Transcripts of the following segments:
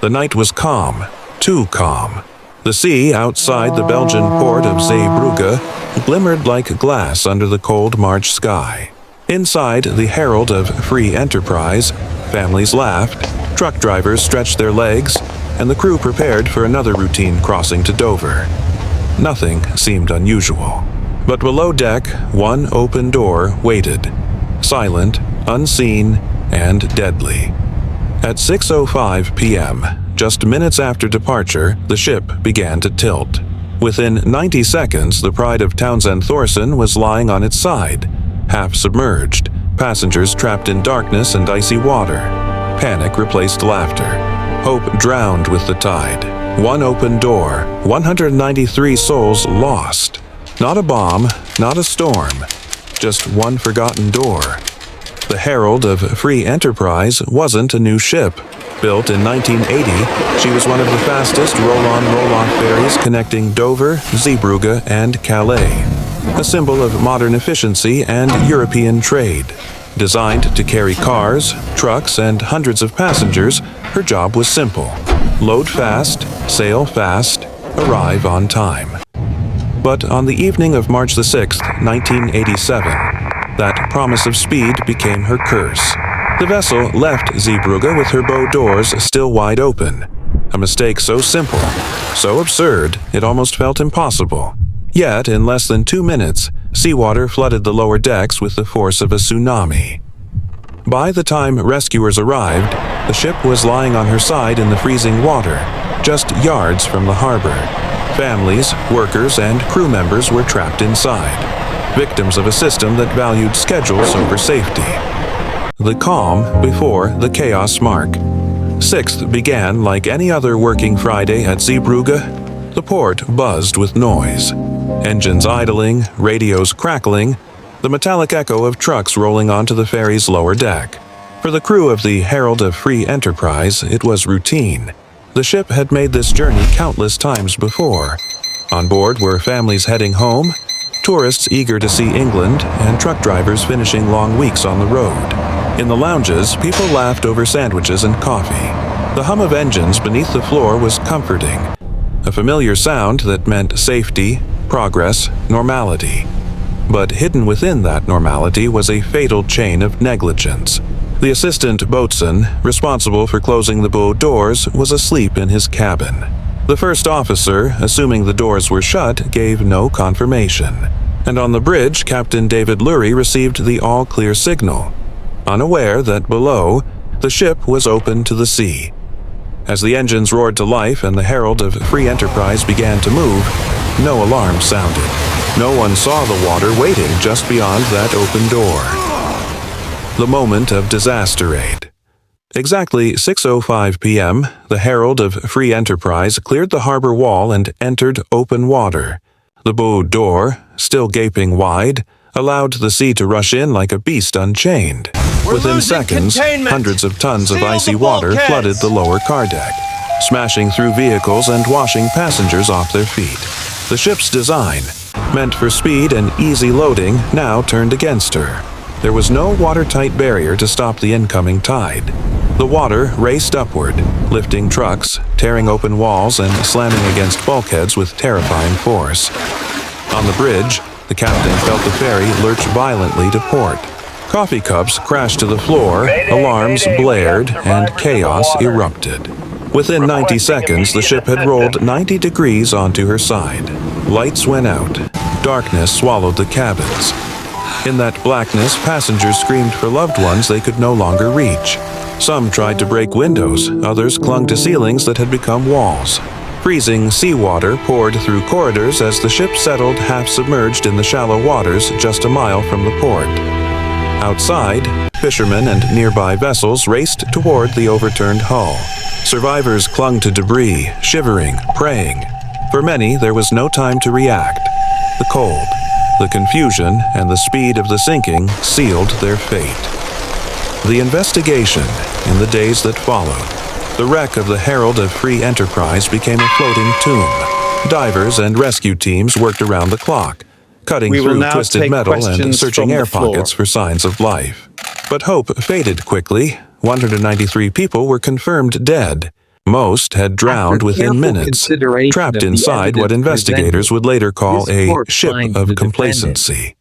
The night was calm, too calm. The sea outside the Belgian port of Zeebrugge glimmered like glass under the cold March sky. Inside the Herald of Free Enterprise, families laughed, truck drivers stretched their legs, and the crew prepared for another routine crossing to Dover. Nothing seemed unusual. But below deck, one open door waited, silent, unseen, and deadly. At 6:05 p.m., just minutes after departure, the ship began to tilt. Within 90 seconds, the Pride of Townsend Thoresen was lying on its side, half submerged, passengers trapped in darkness and icy water. Panic replaced laughter. Hope drowned with the tide. One open door, 193 souls lost. Not a bomb, not a storm, just one forgotten door. The Herald of Free Enterprise wasn't a new ship. Built in 1980, she was one of the fastest roll-on, roll-off ferries connecting Dover, Zeebrugge, and Calais, a symbol of modern efficiency and European trade. Designed to carry cars, trucks, and hundreds of passengers, her job was simple. Load fast, sail fast, arrive on time. But on the evening of March 6, 1987, that promise of speed became her curse. The vessel left Zeebrugge with her bow doors still wide open. A mistake so simple, so absurd, it almost felt impossible. Yet, in less than 2 minutes, seawater flooded the lower decks with the force of a tsunami. By the time rescuers arrived, the ship was lying on her side in the freezing water, just yards from the harbor. Families, workers, and crew members were trapped inside, victims of a system that valued schedules over safety. The calm before the chaos mark. 6th began like any other working Friday at Zeebrugge. The port buzzed with noise. Engines idling, radios crackling, the metallic echo of trucks rolling onto the ferry's lower deck. For the crew of the Herald of Free Enterprise, it was routine. The ship had made this journey countless times before. On board were families heading home, tourists eager to see England, and truck drivers finishing long weeks on the road. In the lounges, people laughed over sandwiches and coffee. The hum of engines beneath the floor was comforting, a familiar sound that meant safety, progress, normality. But hidden within that normality was a fatal chain of negligence. The assistant boatswain, responsible for closing the bow doors, was asleep in his cabin. The first officer, assuming the doors were shut, gave no confirmation. And on the bridge, Captain David Lurie received the all-clear signal, unaware that below, the ship was open to the sea. As the engines roared to life and the Herald of Free Enterprise began to move, no alarm sounded. No one saw the water waiting just beyond that open door. The moment of disaster aid. Exactly 6:05 p.m., the Herald of Free Enterprise cleared the harbor wall and entered open water. The bow door, still gaping wide, allowed the sea to rush in like a beast unchained. Within seconds, hundreds of tons of icy water flooded the lower car deck, smashing through vehicles and washing passengers off their feet. The ship's design, meant for speed and easy loading, now turned against her. There was no watertight barrier to stop the incoming tide. The water raced upward, lifting trucks, tearing open walls, and slamming against bulkheads with terrifying force. On the bridge, the captain felt the ferry lurch violently to port. Coffee cups crashed to the floor, alarms blared, and chaos erupted. Within 90 seconds, the ship had rolled 90 degrees onto her side. Lights went out. Darkness swallowed the cabins. In that blackness, passengers screamed for loved ones they could no longer reach. Some tried to break windows, others clung to ceilings that had become walls. Freezing seawater poured through corridors as the ship settled half-submerged in the shallow waters just a mile from the port. Outside, fishermen and nearby vessels raced toward the overturned hull. Survivors clung to debris, shivering, praying. For many, there was no time to react. The cold, the confusion, and the speed of the sinking sealed their fate. The investigation, in the days that followed, the wreck of the Herald of Free Enterprise became a floating tomb. Divers and rescue teams worked around the clock, cutting through twisted metal and searching air pockets for signs of life. But hope faded quickly. 193 people were confirmed dead. Most had drowned within minutes, trapped inside what investigators would later call a ship of complacency.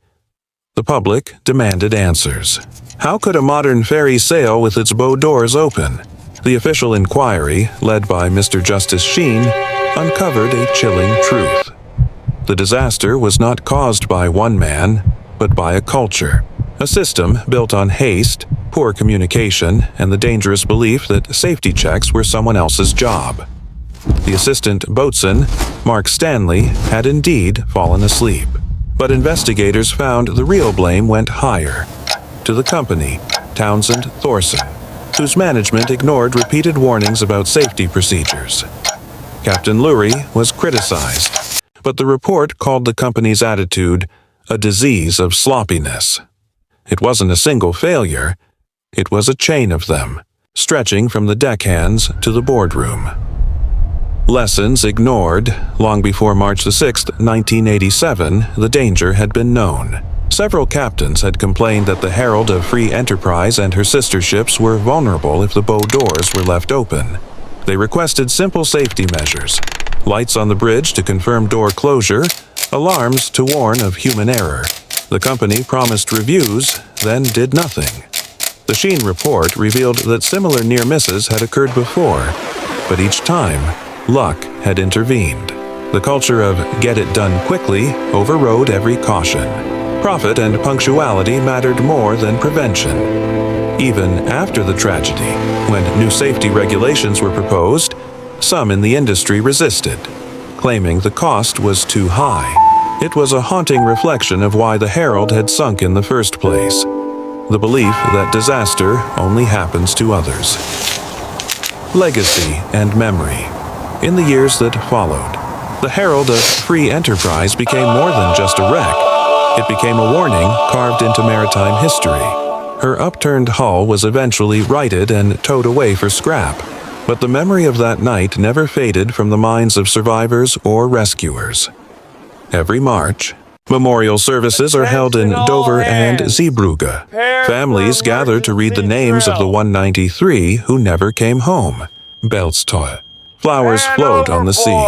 The public demanded answers. How could a modern ferry sail with its bow doors open? The official inquiry, led by Mr. Justice Sheen, uncovered a chilling truth. The disaster was not caused by one man, but by a culture, a system built on haste, poor communication, and the dangerous belief that safety checks were someone else's job. The assistant boatswain, Mark Stanley, had indeed fallen asleep, but investigators found the real blame went higher, to the company, Townsend Thoresen, whose management ignored repeated warnings about safety procedures. Captain Lurie was criticized, but the report called the company's attitude a disease of sloppiness. It wasn't a single failure, it was a chain of them, stretching from the deckhands to the boardroom. Lessons ignored. Long before March 6, 1987, the danger had been known. Several captains had complained that the Herald of Free Enterprise and her sister ships were vulnerable if the bow doors were left open. They requested simple safety measures: lights on the bridge to confirm door closure, alarms to warn of human error. The company promised reviews, then did nothing. The Sheen report revealed that similar near misses had occurred before, but each time, luck had intervened. The culture of get it done quickly overrode every caution. Profit and punctuality mattered more than prevention. Even after the tragedy, when new safety regulations were proposed, some in the industry resisted, claiming the cost was too high. It was a haunting reflection of why the Herald had sunk in the first place. The belief that disaster only happens to others. Legacy and memory. In the years that followed, the Herald of Free Enterprise became more than just a wreck. It became a warning carved into maritime history. Her upturned hull was eventually righted and towed away for scrap, but the memory of that night never faded from the minds of survivors or rescuers. Every March, memorial services are held in Dover and Zeebrugge. Families gather to read the names of the 193 who never came home. Belstoy. Flowers float on the sea.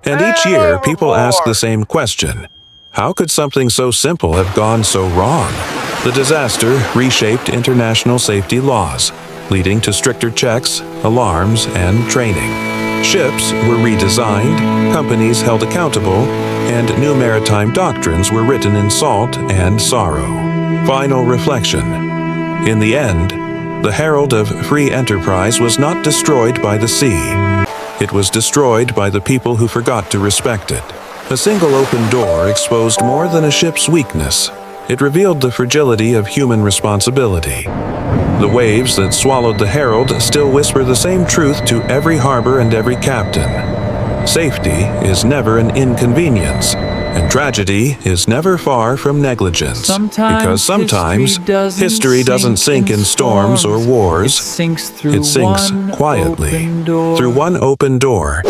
And each year, people ask the same question: how could something so simple have gone so wrong? The disaster reshaped international safety laws, leading to stricter checks, alarms, and training. Ships were redesigned, companies held accountable, and new maritime doctrines were written in salt and sorrow. Final reflection. In the end, the Herald of Free Enterprise was not destroyed by the sea. It was destroyed by the people who forgot to respect it. A single open door exposed more than a ship's weakness. It revealed the fragility of human responsibility. The waves that swallowed the Herald still whisper the same truth to every harbor and every captain. Safety is never an inconvenience, and tragedy is never far from negligence. Because sometimes history doesn't sink in storms or wars. It sinks quietly through one open door.